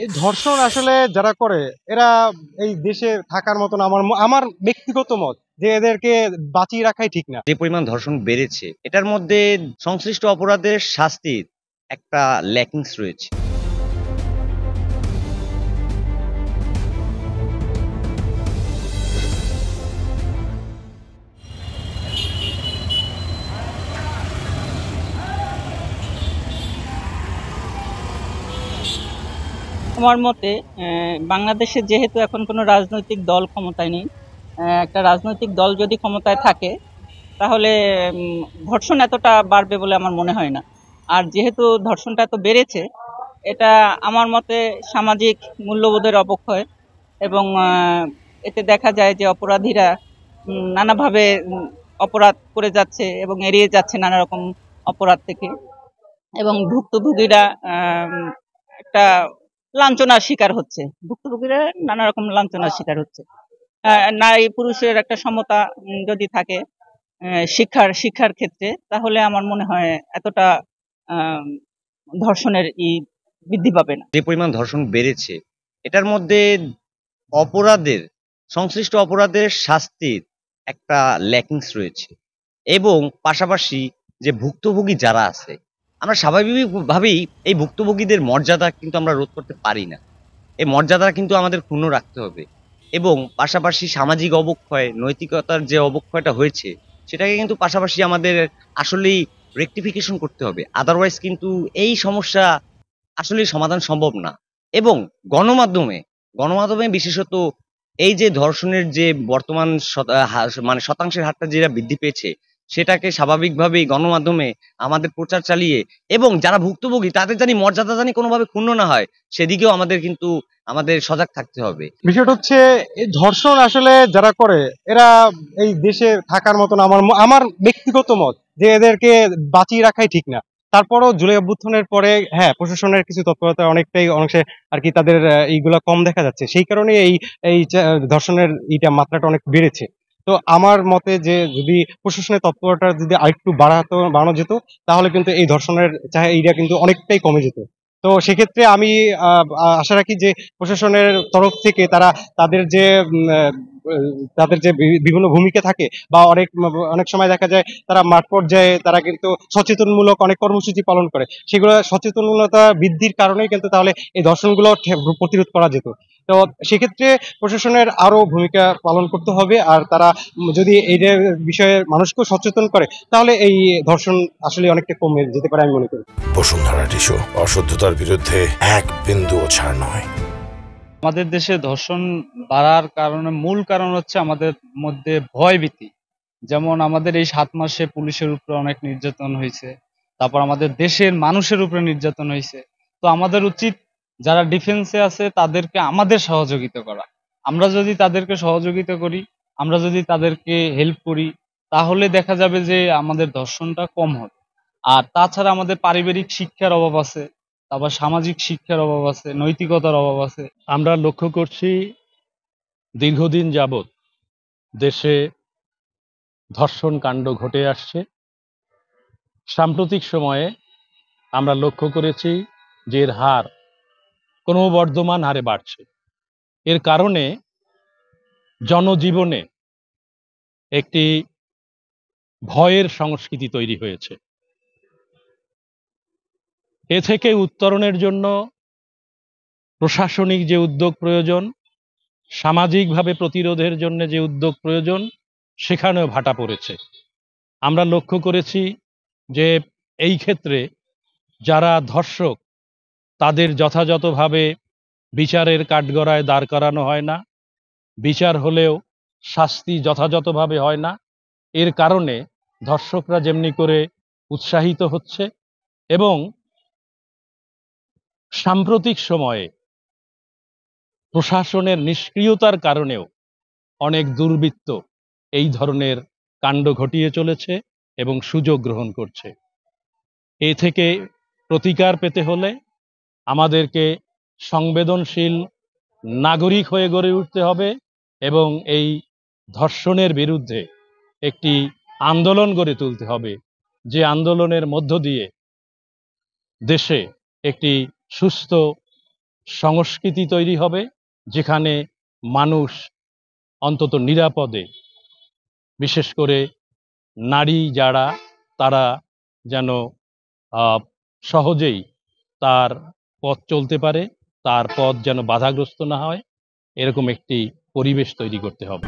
এই ধর্ষণ আসলে যারা করে এরা এই দেশে থাকার মতন আমার ব্যক্তিগত মত যে এদেরকে বাঁচিয়ে রাখাই ঠিক না। যে পরিমাণ ধর্ষণ বেড়েছে এটার মধ্যে সংশ্লিষ্ট অপরাধের শাস্তির একটা ল্যাকিংস রয়েছে। আমার মতে বাংলাদেশে যেহেতু এখন কোনো রাজনৈতিক দল ক্ষমতায় নেই, একটা রাজনৈতিক দল যদি ক্ষমতায় থাকে তাহলে ধর্ষণ এতটা বাড়বে বলে আমার মনে হয় না। আর যেহেতু ধর্ষণটা এত বেড়েছে, এটা আমার মতে সামাজিক মূল্যবোধের অবক্ষয়। এবং এতে দেখা যায় যে অপরাধীরা নানাভাবে অপরাধ করে যাচ্ছে এবং এড়িয়ে যাচ্ছে নানা রকম অপরাধ থেকে। এবং ভুক্তভোগীরা একটা লাঞ্ছনার শিকার হচ্ছে, ভুক্তভোগীরা নানা রকম লাঞ্ছনার শিকার হচ্ছে। নারী পুরুষের একটা সমতা যদি থাকে শিক্ষার ক্ষেত্রে, তাহলে আমার মনে হয় এতটা আহ, ধর্ষণের বৃদ্ধি পাবে না। যে পরিমাণ ধর্ষণ বেড়েছে এটার মধ্যে অপরাধের সংশ্লিষ্ট অপরাধের শাস্তির একটা ল্যাকিংস রয়েছে। এবং পাশাপাশি যে ভুক্তভোগী যারা আছে, আমরা স্বাভাবিকভাবেই এই ভুক্তভোগীদের মর্যাদা কিন্তু আমরা রোধ করতে পারি না। এই মর্যাদা কিন্তু আমাদের ক্ষুণ্ণ রাখতে হবে। এবং পাশাপাশি সামাজিক অবক্ষয়, নৈতিকতার যে অবক্ষয়টা হয়েছে সেটাকে কিন্তু পাশাপাশি আমাদের আসলেই রেকটিফিকেশন করতে হবে। আদারওয়াইজ কিন্তু এই সমস্যা আসলে সমাধান সম্ভব না। এবং গণমাধ্যমে গণমাধ্যমে বিশেষত এই যে ধর্ষণের যে বর্তমান মানে শতাংশের হারটা যেটা বৃদ্ধি পেয়েছে, সেটাকে স্বাভাবিকভাবেই গণমাধ্যমে আমাদের প্রচার চালিয়ে এবং যারা ভুক্তভোগী তাদের জানি মর্যাদা জানি কোনোভাবে ক্ষুণ্ণ না হয়, সেদিকেও আমাদের কিন্তু আমাদের সজাগ থাকতে হবে। বিষয়টা হচ্ছে এই ধর্ষণ আসলে যারা করে এরা এই দেশে থাকার মতন আমার ব্যক্তিগত মত যে এদেরকে বাঁচিয়ে রাখাই ঠিক না। তারপরও জুলাই অভ্যুত্থানের পরে হ্যাঁ, প্রশাসনের কিছু তৎপরতা অনেকটাই অংশে আর কি তাদের এইগুলা কম দেখা যাচ্ছে, সেই কারণে এই এই ধর্ষণের মাত্রাটা অনেক বেড়েছে। তো আমার মতে যে যদি প্রশাসনের তৎপরতা যদি আরেকটু বাড়ানো যেত, তাহলে কিন্তু এই ধর্ষণের এইটা কিন্তু অনেকটাই কমে যেত। তো সেক্ষেত্রে আমি আশা রাখি যে প্রশাসনের তরফ থেকে তারা তাদের যে তাদের যে বিভিন্ন ভূমিকা থাকে বা অনেক অনেক সময় দেখা যায় তারা মাঠ পর্যায়ে তারা কিন্তু সচেতনমূলক অনেক কর্মসূচি পালন করে, সেগুলো সচেতনতা বৃদ্ধির কারণেই কিন্তু তাহলে এই ধর্ষণগুলো প্রতিরোধ করা যেত। তো সেক্ষেত্রে প্রশাসনের আরো ভূমিকা পালন করতে হবে, আর তারা যদি এই বিষয়ে মানুষকেও সচেতন করে তাহলে এই ধর্ষণ আসলে অনেকটা কমে যেতে পারে আমি মনে করি। বসুন্ধরা টিস্যু, অশুদ্ধতার বিরুদ্ধে এক বিন্দুও ছাড় নয়। আমাদের দেশে ধর্ষণ বাড়ার কারণে মূল কারণ হচ্ছে আমাদের মধ্যে ভয়ভীতি। যেমন আমাদের এই 7 মাসে পুলিশের উপরে অনেক নির্যাতন হয়েছে, তারপর আমাদের দেশের মানুষের উপরে নির্যাতন হয়েছে। তো আমাদের উচিত যারা ডিফেন্সে আছে তাদেরকে আমাদের সহযোগিতা করা। আমরা যদি তাদেরকে সহযোগিতা করি, আমরা যদি তাদেরকে হেল্প করি, তাহলে দেখা যাবে যে আমাদের ধর্ষণটা কম হবে। আর তাছাড়া আমাদের পারিবারিক শিক্ষার অভাব আছে, তারপর সামাজিক শিক্ষার অভাব আছে, নৈতিকতার অভাব আছে। আমরা লক্ষ্য করছি দীর্ঘদিন যাবৎ দেশে ধর্ষণ কাণ্ড ঘটে আসছে। সাম্প্রতিক সময়ে আমরা লক্ষ্য করেছি যে এর হার ক্রমবর্ধমান হারে বাড়ছে। এর কারণে জনজীবনে একটি ভয়ের সংস্কৃতি তৈরি হয়েছে। এ থেকে উত্তরণের জন্য প্রশাসনিক যে উদ্যোগ প্রয়োজন, সামাজিকভাবে প্রতিরোধের জন্য যে উদ্যোগ প্রয়োজন, সেখানেও ভাটা পড়েছে। আমরা লক্ষ্য করেছি যে এই ক্ষেত্রে যারা ধর্ষক তাদের যথাযথভাবে বিচারের কাঠগড়ায় দাঁড় করানো হয় না, বিচার হলেও শাস্তি যথাযথভাবে হয় না। এর কারণে ধর্ষকরা যেমনি করে উৎসাহিত হচ্ছে এবং সাম্প্রতিক সময়ে প্রশাসনের নিষ্ক্রিয়তার কারণেও অনেক দুর্বৃত্ত এই ধরনের কাণ্ড ঘটিয়ে চলেছে এবং সুযোগ গ্রহণ করছে। এ থেকে প্রতিকার পেতে হলে আমাদেরকে সংবেদনশীল নাগরিক হয়ে গড়ে উঠতে হবে এবং এই ধর্ষণের বিরুদ্ধে একটি আন্দোলন গড়ে তুলতে হবে, যে আন্দোলনের মধ্য দিয়ে দেশে একটি সুস্থ সংস্কৃতি তৈরি হবে, যেখানে মানুষ অন্তত নিরাপদে, বিশেষ করে নারী যারা, তারা যেন সহজেই তার পথ চলতে পারে, তার পথ যেন বাধাগ্রস্ত না হয়, এরকম একটি পরিবেশ তৈরি করতে হবে।